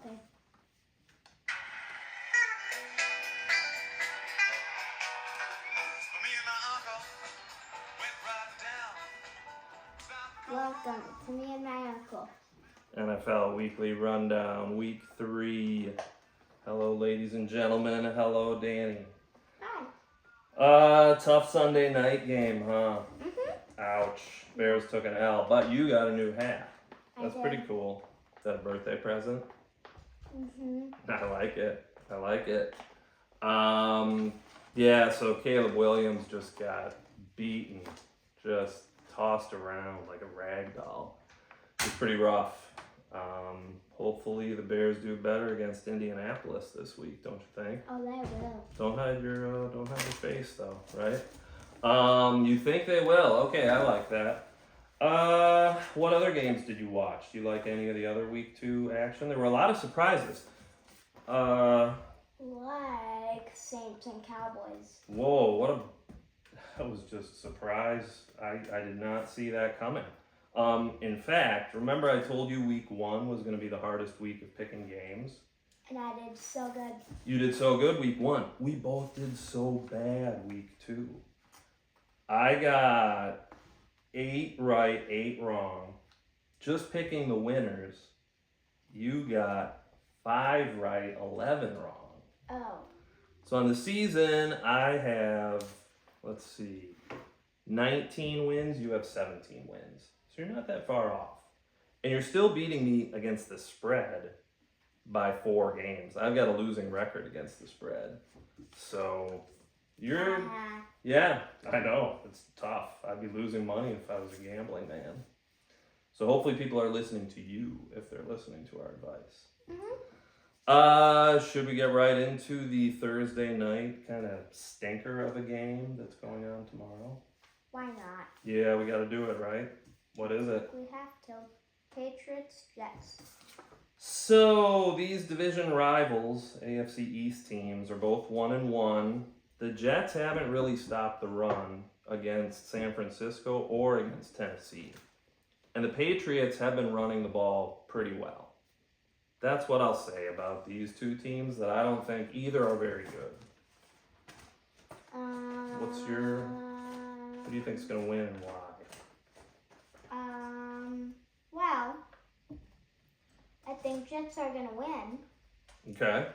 Okay. Welcome to me and my uncle. NFL Weekly Rundown, Week 3. Hello, ladies and gentlemen. Hello, Danny. Hi. Tough Sunday night game, huh? Mm-hmm. Ouch. Bears took an L, but you got a new hat. That's I pretty did. cool. Is that a birthday present? Mm-hmm. I like it. I like it. Yeah, so Caleb Williams just got beaten, just tossed around like a rag doll. It's pretty rough. Hopefully the Bears do better against Indianapolis this week, don't you think? Oh, they will. Don't hide your face though, right? You think they will? Okay, I like that. What other games did you watch? Do you like any of the other week 2 action? There were a lot of surprises. Like Saints and Cowboys. Whoa, that was just a surprise. I did not see that coming. In fact, remember I told you week 1 was going to be the hardest week of picking games? And I did so good. You did so good week 1. We both did so bad week 2. I got 8 right, 8 wrong. Just picking the winners, you got 5 right, 11 wrong. Oh. So on the season, I have, 19 wins, you have 17 wins. So you're not that far off. And you're still beating me against the spread by 4 games. I've got a losing record against the spread. So you're, yeah, I know, it's tough. I'd be losing money if I was a gambling man. So hopefully people are listening to you if they're listening to our advice. Mm-hmm. Should we get right into the Thursday night kind of stinker of a game that's going on tomorrow? Why not? Yeah, we got to do it, right? What is it? We have to. Patriots, Jets. So these division rivals, AFC East teams, are both 1-1. The Jets haven't really stopped the run against San Francisco or against Tennessee. And the Patriots have been running the ball pretty well. That's what I'll say about these two teams, that I don't think either are very good. What do you think is going to win and why? Well, I think Jets are going to win. Okay.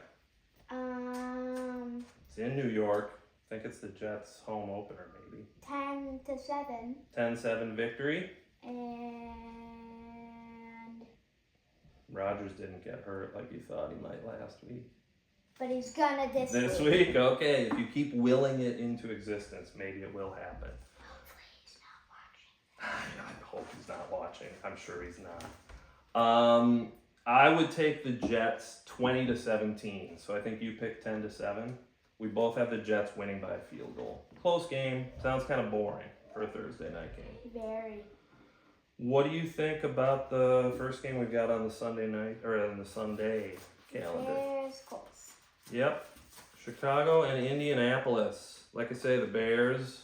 It's in New York. I think it's the Jets' home opener, maybe. 10-7. 10-7 victory. And Rodgers didn't get hurt like you thought he might last week. But he's gonna this week. Okay. If you keep willing it into existence, maybe it will happen. Hopefully he's not watching. I hope he's not watching. I'm sure he's not. I would take the Jets 20-17. So I think you picked 10-7. We both have the Jets winning by a field goal. Close game. Sounds kind of boring for a Thursday night game. Very. What do you think about the first game we've got on the Sunday night, or on the Sunday calendar? Bears, Colts. Yep. Chicago and Indianapolis. Like I say, the Bears.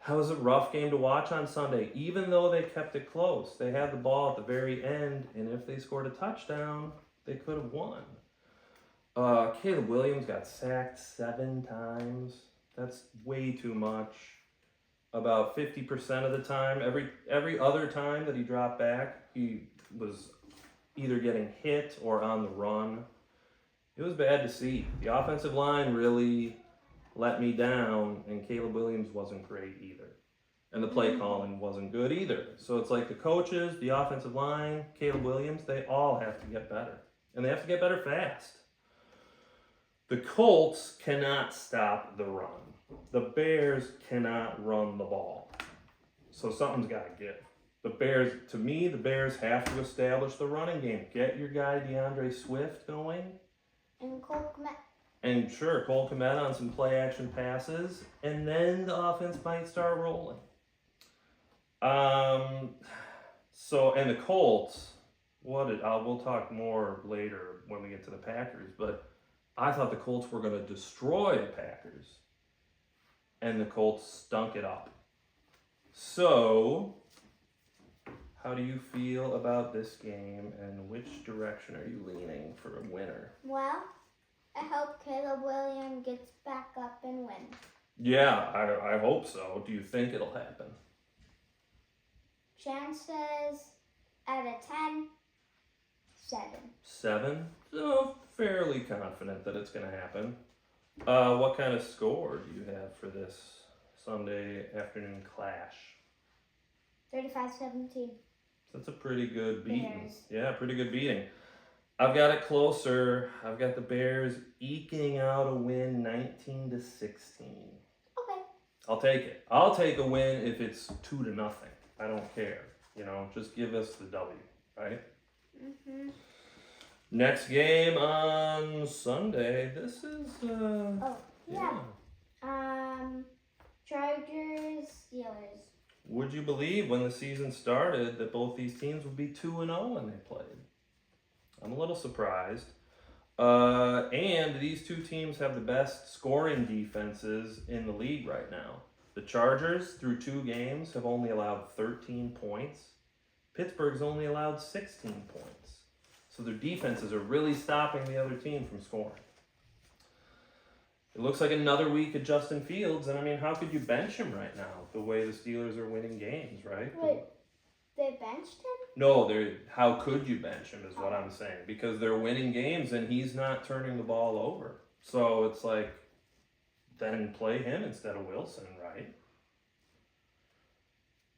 That was a rough game to watch on Sunday. Even though they kept it close, they had the ball at the very end, and if they scored a touchdown, they could have won. Caleb Williams got sacked 7 times. That's way too much. About 50% of the time, every other time that he dropped back, he was either getting hit or on the run. It was bad to see. The offensive line really let me down, and Caleb Williams wasn't great either. And the play calling wasn't good either. So it's like the coaches, the offensive line, Caleb Williams, they all have to get better. And they have to get better fast. The Colts cannot stop the run. The Bears cannot run the ball. So something's got to give. The Bears have to establish the running game. Get your guy DeAndre Swift going. And Cole Kmet. And sure, Cole Kmet on some play action passes. And then the offense might start rolling. And the Colts, we'll talk more later when we get to the Packers, but I thought the Colts were going to destroy the Packers. And the Colts stunk it up. So, How do you feel about this game, and which direction are you leaning for a winner? Well, I hope Caleb Williams gets back up and wins. Yeah, I hope so. Do you think it'll happen? Chances out of 10, 7. 7? So fairly confident that it's going to happen. What kind of score do you have for this Sunday afternoon clash? 35-17. That's a pretty good beating. Bears. Yeah, pretty good beating. I've got it closer. I've got the Bears eking out a win 19-16. Okay. I'll take it. I'll take a win if it's 2-0. I don't care. You know, just give us the W, right? Mm-hmm. Next game on Sunday. This is Yeah. Chargers, Steelers. Would you believe when the season started that both these teams would be 2-0 when they played? I'm a little surprised. And these two teams have the best scoring defenses in the league right now. The Chargers, through 2 games, have only allowed 13 points. Pittsburgh's only allowed 16 points. So their defenses are really stopping the other team from scoring. It looks like another week of Justin Fields, and I mean, how could you bench him right now? The way the Steelers are winning games, right? Wait, they benched him? No, how could you bench him is what I'm saying. Because they're winning games and he's not turning the ball over. So it's like, then play him instead of Wilson, right?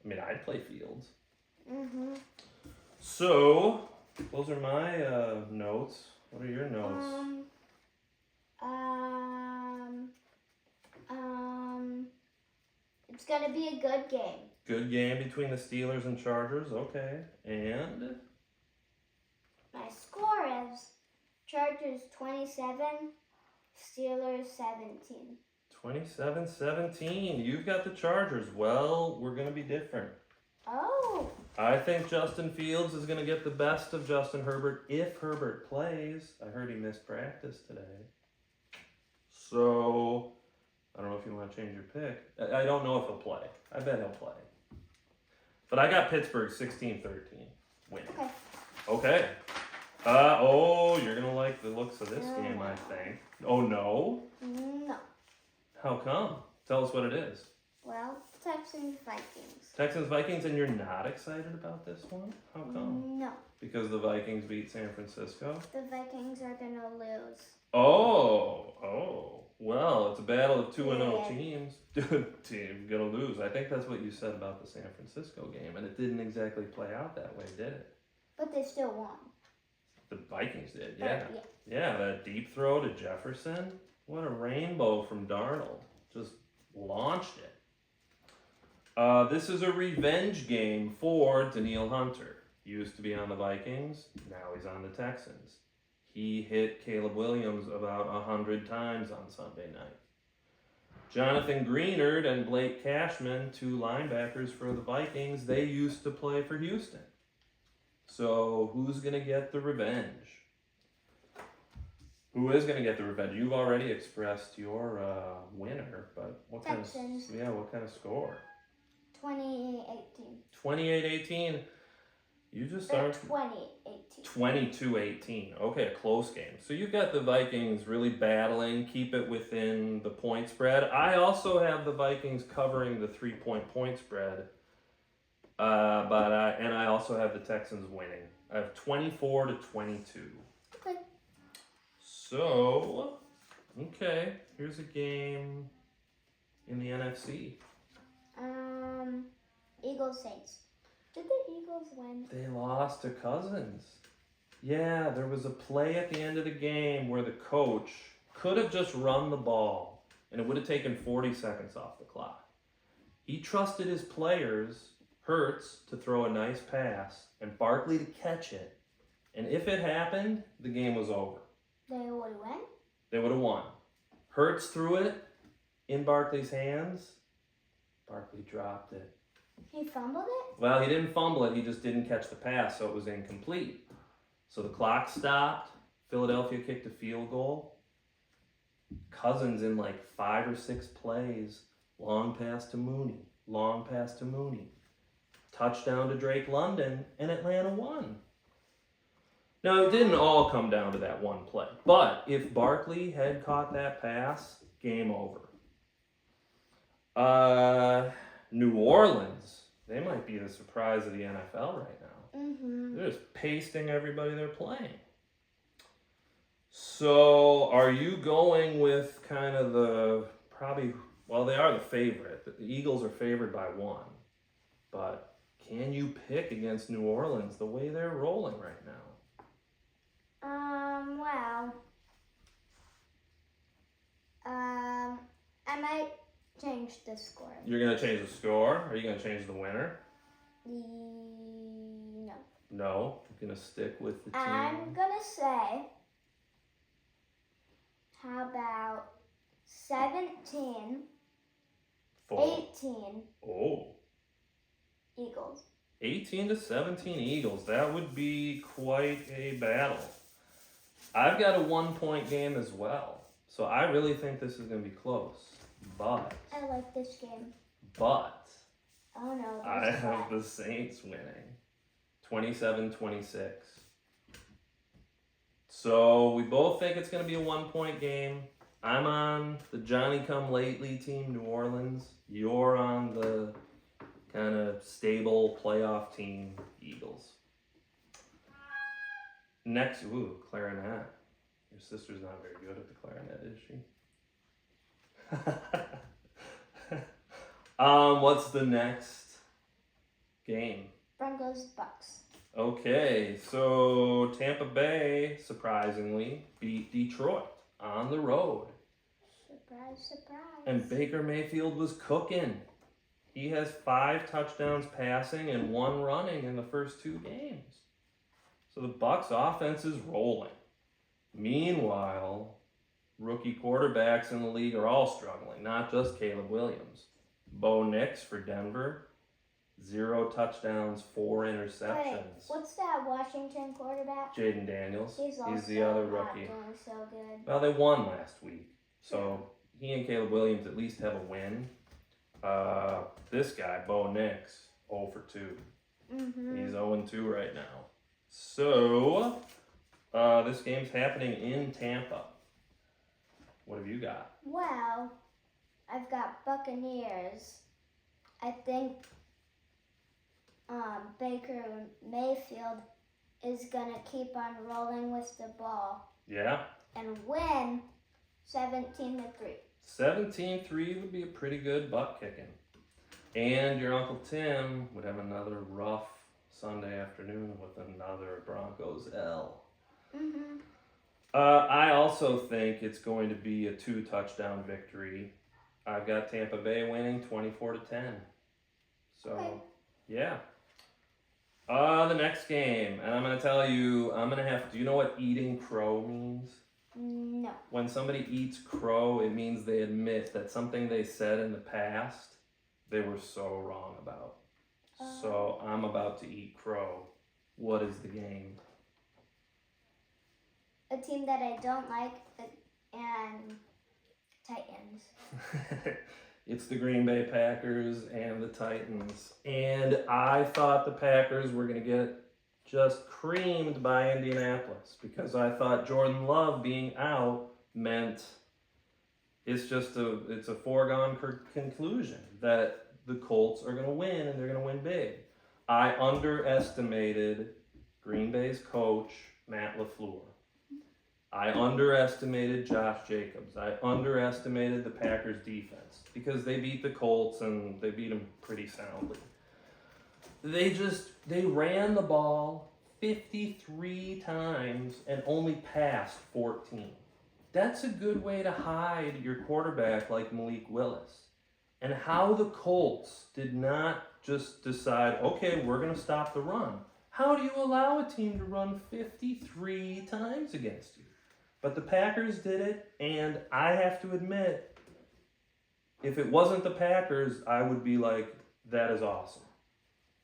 I mean, I'd play Fields. Mm-hmm. So, those are my notes. What are your notes? It's gonna be a good game. Good game between the Steelers and Chargers. Okay. And? My score is Chargers 27, Steelers 17. 27-17. You've got the Chargers. Well, we're going to be different. Oh. I think Justin Fields is going to get the best of Justin Herbert if Herbert plays. I heard he missed practice today. So, I don't know if you want to change your pick. I don't know if he'll play. I bet he'll play. But I got Pittsburgh 16-13 win. Okay. Okay. You're going to like the looks of this game, I think. Oh, no? No. How come? Tell us what it is. Well, Texans, Vikings. Texans, Vikings, and you're not excited about this one? How come? No. Because the Vikings beat San Francisco? The Vikings are gonna lose. Oh. Well, it's a battle of 2-0 Yeah. teams. Team gonna lose. I think that's what you said about the San Francisco game, and it didn't exactly play out that way, did it? But they still won. The Vikings did, But, yeah. Yeah, that deep throw to Jefferson. What a rainbow from Darnold. Just launched it. This is a revenge game for Danielle Hunter. Used to be on the Vikings, now he's on the Texans. He hit Caleb Williams about 100 times on Sunday night. Jonathan Greenard and Blake Cashman, 2 linebackers for the Vikings, they used to play for Houston. So who's going to get the revenge? Who is going to get the revenge? You've already expressed your winner, but what Texans. what kind of score? 2018. 28-18. You just Or are 2018. 22-18. Okay, a close game. So you've got the Vikings really battling, keep it within the point spread. I also have the Vikings covering the 3-point spread. And I also have the Texans winning. I have 24-22. Okay. So, okay, here's a game in the NFC. Eagles, Saints. Did the Eagles win? They lost to Cousins. Yeah, there was a play at the end of the game where the coach could have just run the ball and it would have taken 40 seconds off the clock. He trusted his players, Hurts, to throw a nice pass and Barkley to catch it. And if it happened, the game was over. They would win? They would have won. Hurts threw it in Barkley's hands. Barkley dropped it. He fumbled it? Well, he didn't fumble it. He just didn't catch the pass, so it was incomplete. So the clock stopped. Philadelphia kicked a field goal. Cousins in like 5 or 6 plays. Long pass to Mooney. Long pass to Mooney. touchdown to Drake London, and Atlanta won. Now, it didn't all come down to that one play, but if Barkley had caught that pass, game over. New Orleans, they might be the surprise of the NFL right now. Mm-hmm. They're just pasting everybody they're playing. So, are you going with kind of the probably? Well, they are the favorite. The Eagles are favored by 1, but can you pick against New Orleans the way they're rolling right now? Well, I might change the score. You're gonna change the score? Are you gonna change the winner? No. No, I'm gonna stick with the team. I'm gonna say, how about 17, Full. 18 Oh. Eagles. 18 to 17 Eagles. That would be quite a battle. I've got a 1-point game as well. So I really think this is going to be close. But I like this game. Oh no. I have the Saints winning 27-26. So we both think it's going to be a 1-point game. I'm on the Johnny-come-lately team, New Orleans. You're on the kind of stable playoff team, Eagles. Next, clarinet. Your sister's not very good at the clarinet, is she? What's the next game? Broncos, Bucks. Okay, so Tampa Bay, surprisingly, beat Detroit on the road. Surprise, surprise. And Baker Mayfield was cooking. He has 5 touchdowns passing and 1 running in the first 2 games. So the Bucs offense is rolling. Meanwhile, rookie quarterbacks in the league are all struggling, not just Caleb Williams. Bo Nix for Denver, 0 touchdowns, 4 interceptions. Wait, what's that Washington quarterback? Jaden Daniels, He's the other not rookie. doing so good. Well, they won last week, so he and Caleb Williams at least have a win. This guy, Bo Nix, 0 for 2. Mm-hmm. He's 0-2 right now. So, this game's happening in Tampa. What have you got? Well, I've got Buccaneers. I think Baker Mayfield is going to keep on rolling with the ball Yeah? and win 17-3. 17-3 would be a pretty good butt kicking. And your Uncle Tim would have another rough Sunday afternoon with another Broncos L. Mm-hmm. I also think it's going to be a 2-touchdown victory. I've got Tampa Bay winning 24-10. So, Okay. yeah. The next game, and I'm going to tell you, do you know what eating crow means? No. When somebody eats crow, it means they admit that something they said in the past, they were so wrong about. So, I'm about to eat crow. What is the game? A team that I don't like, and Titans. It's the Green Bay Packers and the Titans. And I thought the Packers were going to get just creamed by Indianapolis because I thought Jordan Love being out meant it's a foregone conclusion that the Colts are going to win and they're going to win big. I underestimated Green Bay's coach, Matt LaFleur. I underestimated Josh Jacobs. I underestimated the Packers defense because they beat the Colts and they beat them pretty soundly. They ran the ball 53 times and only passed 14. That's a good way to hide your quarterback like Malik Willis. And how the Colts did not just decide, okay, we're going to stop the run. How do you allow a team to run 53 times against you? But the Packers did it, and I have to admit, if it wasn't the Packers, I would be like, that is awesome.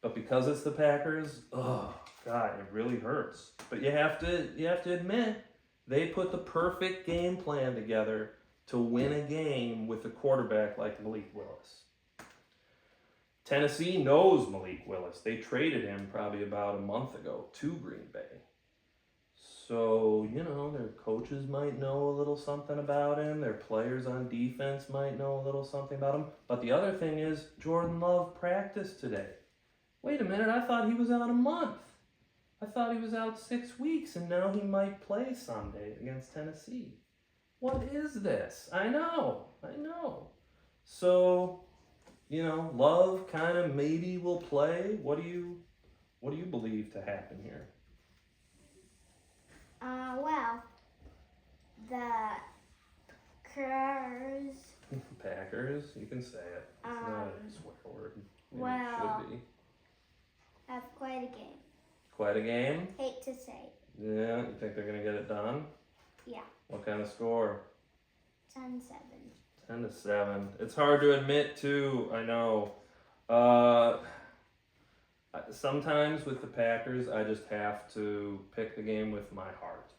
But because it's the Packers, oh God, it really hurts. But you have to admit, they put the perfect game plan together to win a game with a quarterback like Malik Willis. Tennessee knows Malik Willis. They traded him probably about a month ago to Green Bay. So, you know, their coaches might know a little something about him. Their players on defense might know a little something about him. But the other thing is, Jordan Love practiced today. Wait a minute, I thought he was out a month. I thought he was out 6 weeks, and now he might play Sunday against Tennessee. What is this? I know. So, you know, Love kind of maybe will play. What do you believe to happen here? Well, the Packers, you can say it. It's not a swear word. Maybe well, it should be. have quite a game. Quite a game? Hate to say. Yeah, you think they're going to get it done? Yeah. What kind of score? 10-7. 10-7. It's hard to admit, too. I know. Sometimes with the Packers, I just have to pick the game with my heart.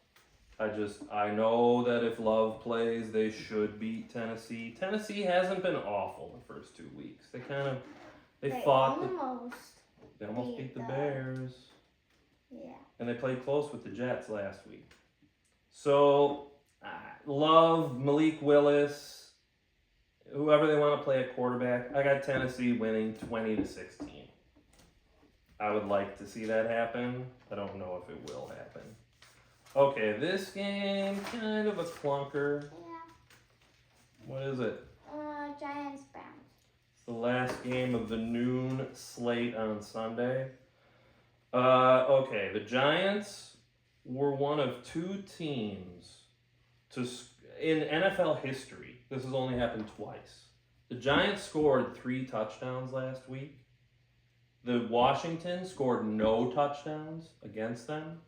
I know that if Love plays, they should beat Tennessee. Tennessee hasn't been awful the first 2 weeks. They fought. They almost beat the Bears. Yeah. And they played close with the Jets last week. So, Love, Malik Willis, whoever they want to play at quarterback, I got Tennessee winning 20-16. I would like to see that happen. I don't know if it will happen. Okay, this game, kind of a clunker. Yeah. What is it? Giants Browns. It's the last game of the noon slate on Sunday. Okay, the Giants were one of 2 teams in NFL history. This has only happened twice. The Giants scored 3 touchdowns last week. The Washington scored no touchdowns against them.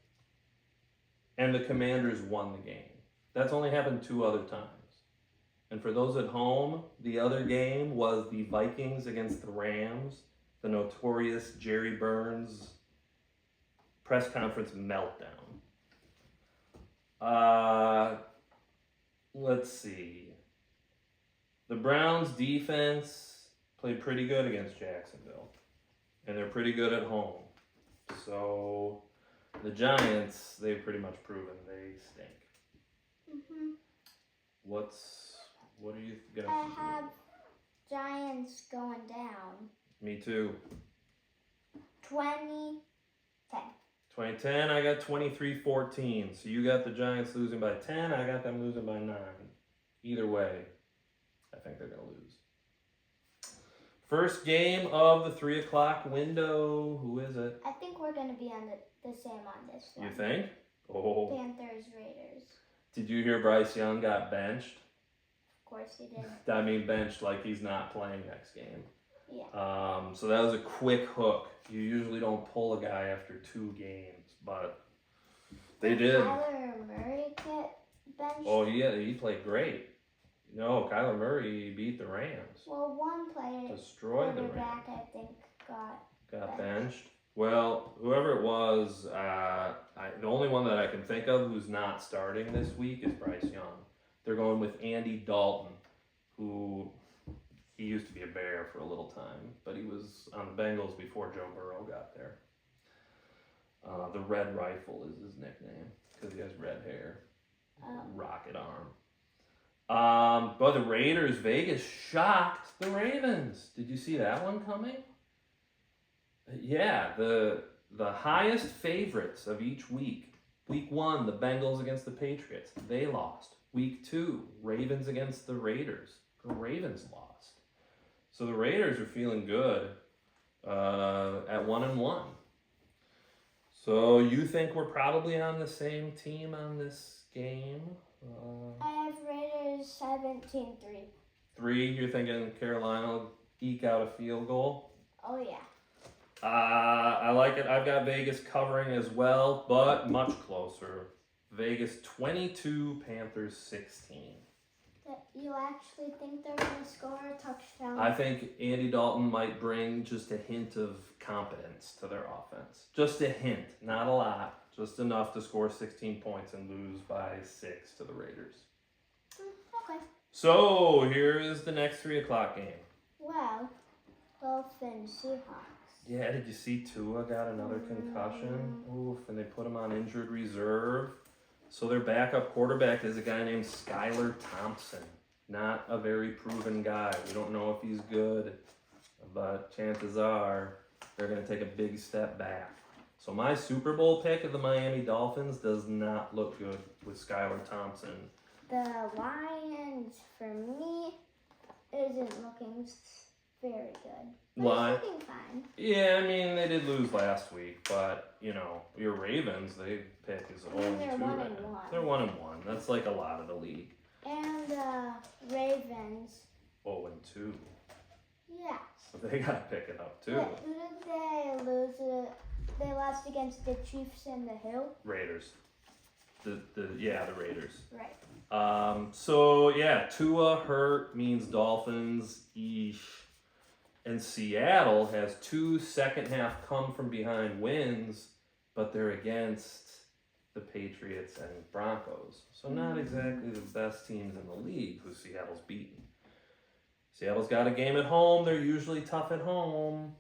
And the Commanders won the game. That's only happened 2 other times. And for those at home, the other game was the Vikings against the Rams, the notorious Jerry Burns press conference meltdown. Let's see. The Browns defense played pretty good against Jacksonville. And they're pretty good at home. So the Giants, they've pretty much proven they stink. Mhm. What are you gonna I do? have Giants going down. Me too. 20-10. 2010, I got 23-14. So you got the Giants losing by 10, I got them losing by 9. Either way, I think they're gonna lose. First game of the 3 o'clock window. Who is it? I think we're going to be on the same on this one. You think? Oh. Panthers, Raiders. Did you hear Bryce Young got benched? Of course he did. I mean, benched like he's not playing next game. Yeah. So that was a quick hook. You usually don't pull a guy after 2 games, but they did. Kyler Murray get benched? Oh, yeah, he played great. No, Kyler Murray beat the Rams. Well, one player, Destroyed the Rams. quarterback, I think, Got benched. Well, whoever it was, the only one that I can think of who's not starting this week is Bryce Young. They're going with Andy Dalton, who he used to be a Bear for a little time, but he was on the Bengals before Joe Burrow got there. The Red Rifle is his nickname because he has red hair, rocket arm. But the Raiders, Vegas shocked the Ravens. Did you see that one coming? Yeah, the highest favorites of each week. Week 1, the Bengals against the Patriots. They lost. Week 2, Ravens against the Raiders. The Ravens lost. So the Raiders are feeling good at 1-1. So you think we're probably on the same team on this game? I have Raiders 17-3. 3, you're thinking Carolina will eke out a field goal? Oh, yeah. I like it. I've got Vegas covering as well, but much closer. Vegas 22, Panthers 16. You actually think they're going to score a touchdown? I think Andy Dalton might bring just a hint of competence to their offense. Just a hint, not a lot. Just enough to score 16 points and lose by 6 to the Raiders. Okay. So, here is the next 3 o'clock game. Well, Dolphins, Seahawks. Yeah, did you see Tua got another concussion? Oof, and they put him on injured reserve. So their backup quarterback is a guy named Skylar Thompson. Not a very proven guy. We don't know if he's good, but chances are they're going to take a big step back. So my Super Bowl pick of the Miami Dolphins does not look good with Skylar Thompson. The Lions, for me, isn't looking very good. But Why? it's looking fine. Yeah, I mean, they did lose last week, but, you know, your Ravens, they pick is 0-2 they're 1-1. right now. They're 1-1. That's like a lot of the league. And Ravens, 0-2. yes. So they got to pick it up, too. But who did they lose? They lost against the Chiefs and the who? Raiders. The Raiders. Right. So yeah, Tua hurt means Dolphins, eesh. And Seattle has 2 second half come from behind wins, but they're against the Patriots and Broncos. So not exactly the best teams in the league who Seattle's beaten. Seattle's got a game at home. They're usually tough at home.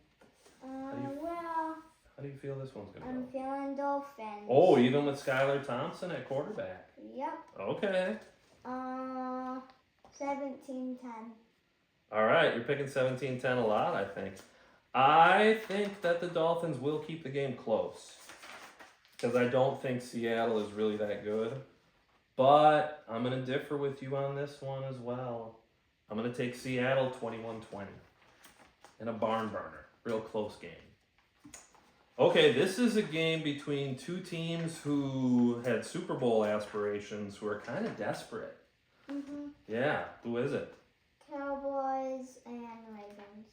Well, How do you feel this one's gonna I'm go? feeling Dolphins. Oh, even with Skylar Thompson at quarterback. Yep. Okay. 17-10. All right, you're picking 17-10 a lot, I think. I think that the Dolphins will keep the game close because I don't think Seattle is really that good. But I'm going to differ with you on this one as well. I'm going to take Seattle 21-20 in a barn burner. Real close game. Okay, this is a game between two teams who had Super Bowl aspirations who are kind of desperate. Yeah, who is it? Cowboys and Ravens.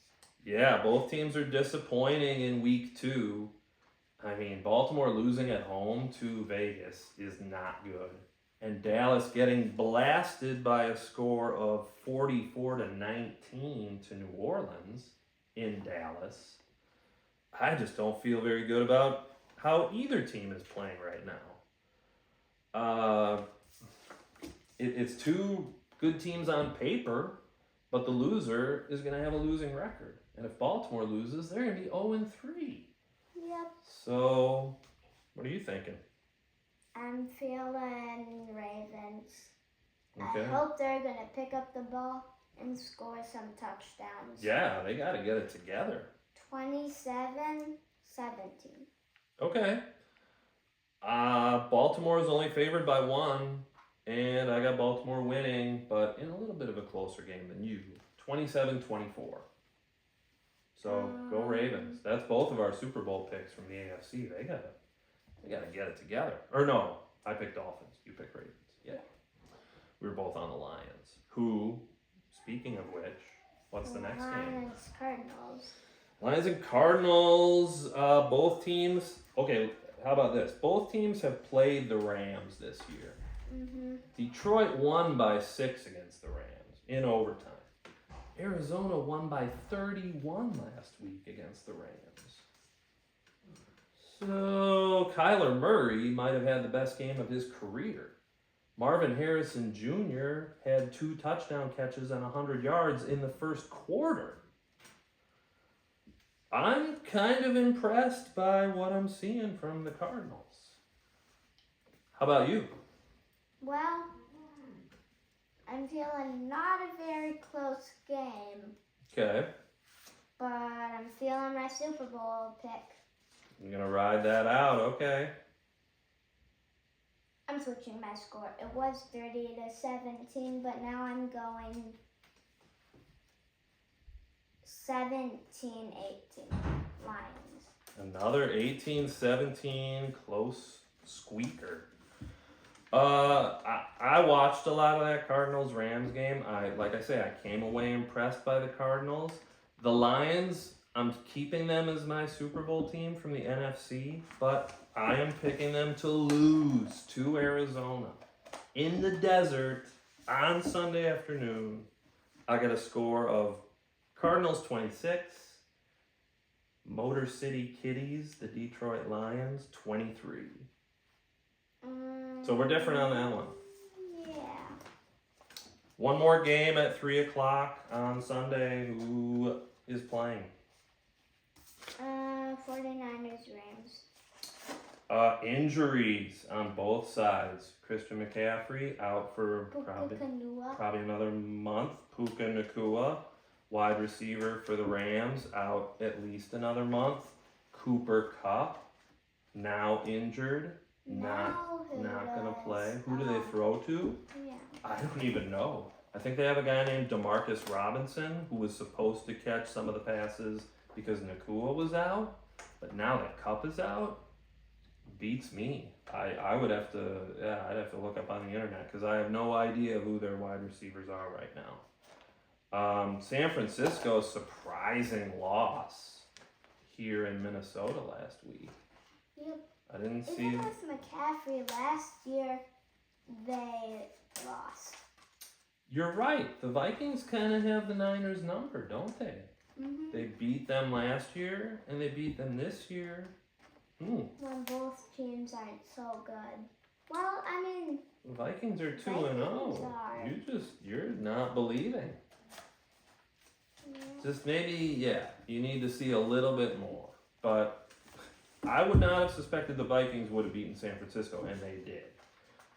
Yeah, both teams are disappointing in week 2. I mean, Baltimore losing at home to Vegas is not good. And Dallas getting blasted by a score of 44-19 to New Orleans in Dallas. I just don't feel very good about how either team is playing right now. It's two good teams on paper, but the loser is going to have a losing record. And if Baltimore loses, they're going to be 0-3. Yep. So, what are you thinking? I'm feeling Ravens. Okay. I hope they're going to pick up the ball and score some touchdowns. Yeah, they got to get it together. 27-17. Okay. Baltimore is only favored by 1, and I got Baltimore winning, but in a little bit of a closer game than you. 27-24. So go Ravens. That's both of our Super Bowl picks from the AFC. They gotta get it together. Or no, I picked Dolphins. You picked Ravens. Yeah. We were both on the Lions. Who, speaking of which, what's the next game? Lions, Cardinals. Lions and Cardinals, both teams. Okay, how about this? Both teams have played the Rams this year. Detroit won by 6 against the Rams in overtime. Arizona won by 31 last week against the Rams. So Kyler Murray might have had the best game of his career. Marvin Harrison Jr. had 2 touchdown catches and 100 yards in the first quarter. I'm kind of impressed by what I'm seeing from the Cardinals. How about you? Well, I'm feeling not a very close game, Okay. but I'm feeling my Super Bowl pick. You're going to ride that out. Okay. I'm switching my score. It was 30-17, but now I'm going 17-18 Lions. Another 18-17 close squeaker. I watched a lot of that Cardinals-Rams game. Like I say, I came away impressed by the Cardinals. The Lions, I'm keeping them as my Super Bowl team from the NFC, but I am picking them to lose to Arizona in the desert on Sunday afternoon. I got a score of Cardinals 26, Motor City Kitties, the Detroit Lions 23. So we're different on that one. Yeah. One more game at 3 o'clock on Sunday. Who is playing? Niners, Rams. Injuries on both sides. Christian McCaffrey out for Puka Kanua. probably another month. Puka Nakua, wide receiver for the Rams, out at least another month. Cooper Kupp, now injured, not gonna play. Who do they throw to? Yeah. I don't even know. I think they have a guy named Demarcus Robinson who was supposed to catch some of the passes because Nakua was out, but now that Kupp is out, beats me. I would have to, I'd have to look up on the internet because I have no idea who their wide receivers are right now. San Francisco, surprising loss here in Minnesota last week. Yep. I didn't see. Even with McCaffrey last year, they lost. You're right. The Vikings kind of have the Niners number, don't they? Mm-hmm. They beat them last year and they beat them this year. When both teams aren't so good. Well, I mean, The Vikings are 2-0. Vikings are. You're not believing. yeah. Just maybe, you need to see a little bit more. But I would not have suspected the Vikings would have beaten San Francisco, and they did.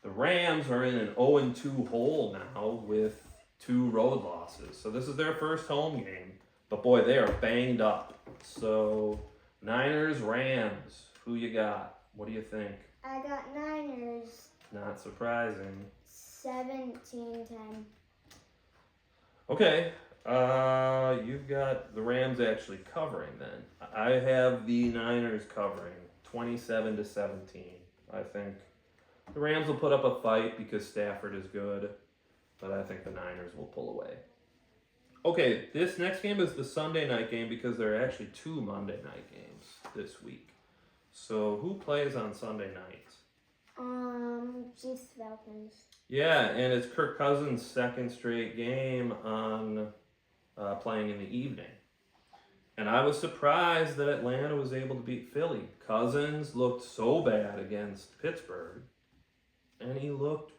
The Rams are in an 0-2 hole now with 2 road losses. So this is their first home game. But boy, they are banged up. So Niners, Rams, who you got? What do you think? I got Niners Not surprising. 17-10. Okay, you've got the Rams actually covering then. I have the Niners covering 27-17. I think the Rams will put up a fight because Stafford is good, but I think the Niners will pull away. Okay, this next game is the Sunday night game because there are actually 2 Monday night games this week. So who plays on Sunday nights? Chiefs Falcons. Yeah, and it's Kirk Cousins' second straight game on playing in the evening. And I was surprised that Atlanta was able to beat Philly. Cousins looked so bad against Pittsburgh, and he looked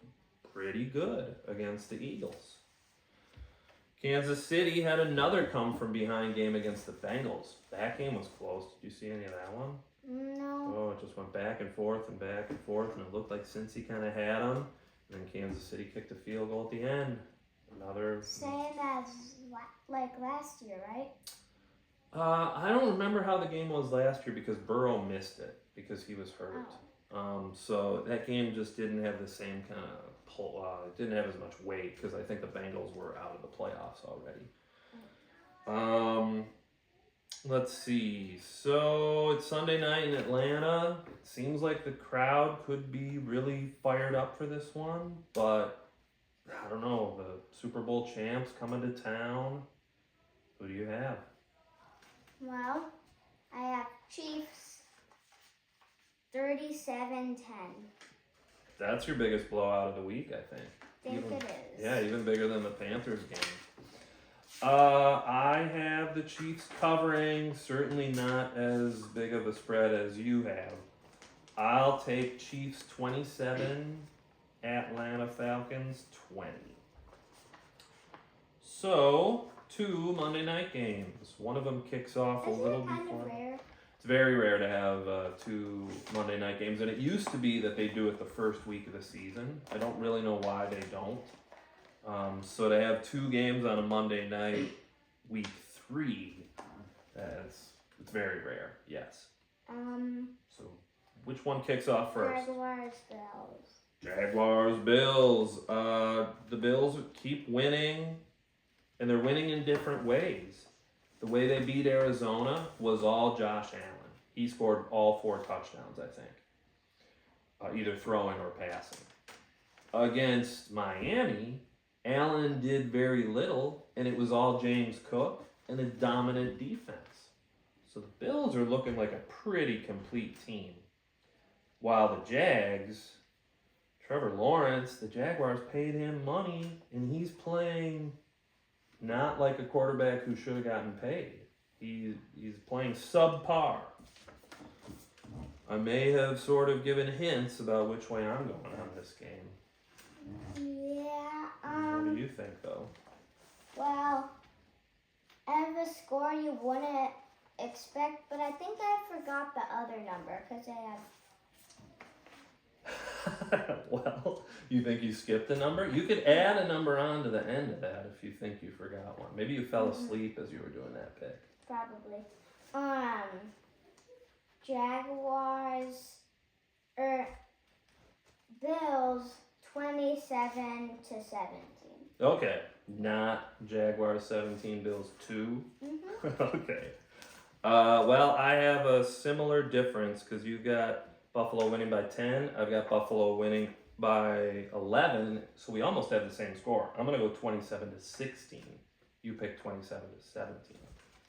pretty good against the Eagles. Kansas City had another come-from-behind game against the Bengals. That game was close. Did you see any of that one? No. Oh, it just went back and forth, and it looked like Cincy kind of had them. And then Kansas City kicked a field goal at the end. Another. Same as like last year, right? I don't remember how the game was last year because Burrow missed it because he was hurt. So that game just didn't have the same kind of pull. It didn't have as much weight because I think the Bengals were out of the playoffs already. Let's see. So it's Sunday night in Atlanta. It seems like the crowd could be really fired up for this one, but I don't know. The Super Bowl champs coming to town. Who do you have? Well, I have Chiefs 37-10. That's your biggest blowout of the week, I think. It is. Yeah, even bigger than the Panthers game. I have the Chiefs covering, certainly not as big of a spread as you have. I'll take Chiefs 27, Atlanta Falcons 20. So, 2 Monday night games. One of them kicks off a Isn't little it kind before. of rare? It's very rare to have 2 Monday night games, and it used to be that they do it the first week of the season. I don't really know why they don't. So to have 2 games on a Monday night, week 3, it's very rare. Yes. So which one kicks off first? Jaguars, Bills. Jaguars, Bills. The Bills keep winning, and they're winning in different ways. The way they beat Arizona was all Josh Allen. He scored all 4 touchdowns, I think, either throwing or passing. Against Miami, Allen did very little, and it was all James Cook and a dominant defense. So the Bills are looking like a pretty complete team. While the Jags, Trevor Lawrence, the Jaguars paid him money, and he's playing not like a quarterback who should have gotten paid. He's playing subpar. I may have sort of given hints about which way I'm going on this game. Yeah. What do you think, though? Well, out of the score, you wouldn't expect, but I think I forgot the other number because I have. Well, you think you skipped a number? You could add a number on to the end of that if you think you forgot one. Maybe you fell asleep as you were doing that pick. Probably. Jaguars Bills 27-17. Okay, not Jaguars 17, Bills 2. Okay. Well, I have a similar difference because you've got Buffalo winning by 10. I've got Buffalo winning by 11. So we almost have the same score. I'm going to go 27-16. You picked 27-17.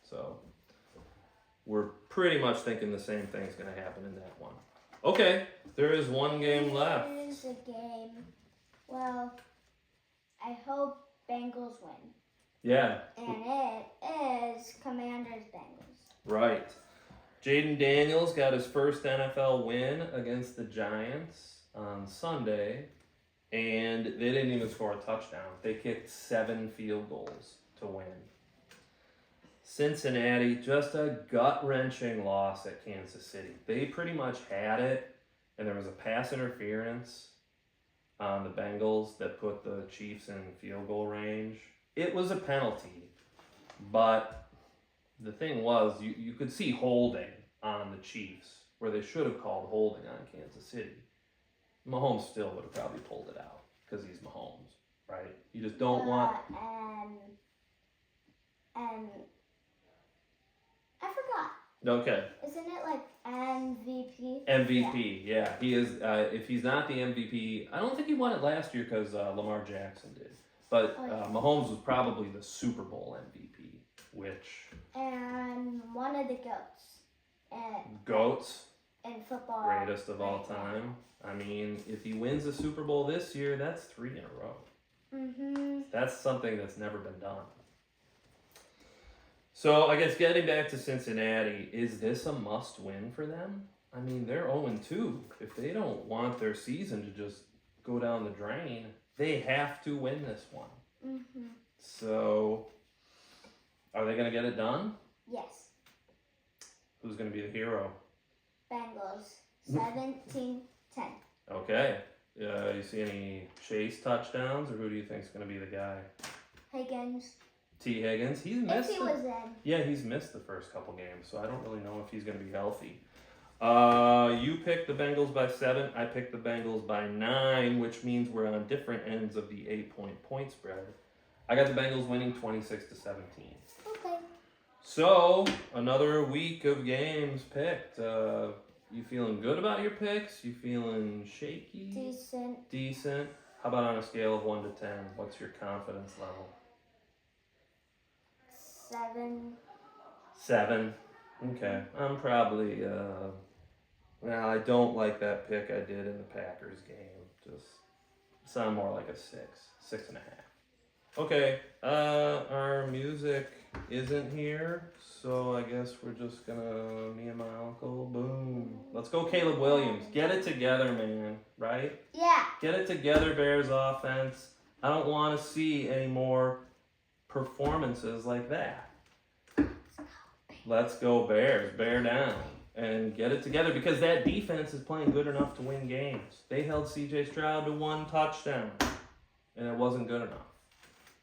So we're pretty much thinking the same thing's going to happen in that one. Okay, there is one game left. There is a game. Well, I hope Bengals win. Yeah. And it is Commanders Bengals. Right. Jaden Daniels got his first NFL win against the Giants on Sunday, and they didn't even score a touchdown. They kicked 7 field goals to win. Cincinnati, just a gut-wrenching loss at Kansas City. They pretty much had it, and there was a pass interference on the Bengals that put the Chiefs in field goal range. It was a penalty, but the thing was, you could see holding on the Chiefs, where they should have called holding on Kansas City. Mahomes still would have probably pulled it out, because he's Mahomes, right? You just don't want... And I forgot. Okay. Isn't it like MVP? MVP, yeah. He is, if he's not the MVP, I don't think he won it last year because Lamar Jackson did. But Mahomes was probably the Super Bowl MVP, which... And one of the GOATs. GOATs? In football. Greatest of all time. I mean, if he wins the Super Bowl this year, that's 3 in a row. Mm-hmm. That's something that's never been done. So, I guess getting back to Cincinnati, is this a must-win for them? I mean, they're 0-2. If they don't want their season to just go down the drain, they have to win this one. Mm-hmm. So, are they going to get it done? Yes. Who's going to be the hero? Bengals. 17-10. Okay. You see any Chase touchdowns, or who do you think is going to be the guy? Higgins. T. Higgins. He's missed. If he was in. Yeah, he's missed the first couple games, so I don't really know if he's going to be healthy. You picked the Bengals by 7. I picked the Bengals by 9, which means we're on different ends of the 8-point spread. I got the Bengals winning 26-17. Okay. So, another week of games picked. You feeling good about your picks? You feeling shaky? Decent. Decent. How about on a scale of 1 to 10? What's your confidence level? 7. 7. Okay. I'm probably, well, I don't like that pick I did in the Packers game. Just sound more like a 6. 6.5. Okay. Our music isn't here, so I guess we're just gonna, me and my uncle, boom. Let's go Caleb Williams. Get it together, man, right? Yeah. Get it together, Bears offense. I don't want to see any more performances like that. Let's go Bears. Bear down. And get it together because that defense is playing good enough to win games. They held C.J. Stroud to 1 touchdown, and it wasn't good enough.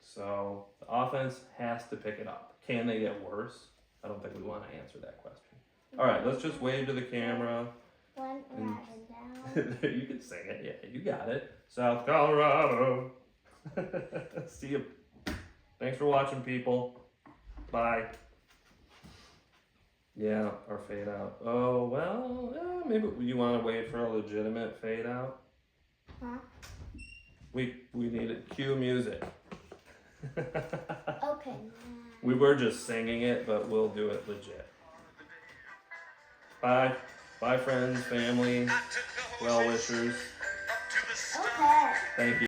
So the offense has to pick it up. Can they get worse? I don't think we want to answer that question. All right, let's just wave to the camera. One down. You can sing it. Yeah, you got it. South Colorado. See you. Thanks for watching, people. Bye. Yeah, or fade out. Oh, well, maybe you want to wait for a legitimate fade out? Huh? We need it. Cue music. Okay. We were just singing it, but we'll do it legit. Bye. Bye, friends, family, well-wishers. Okay. Thank you.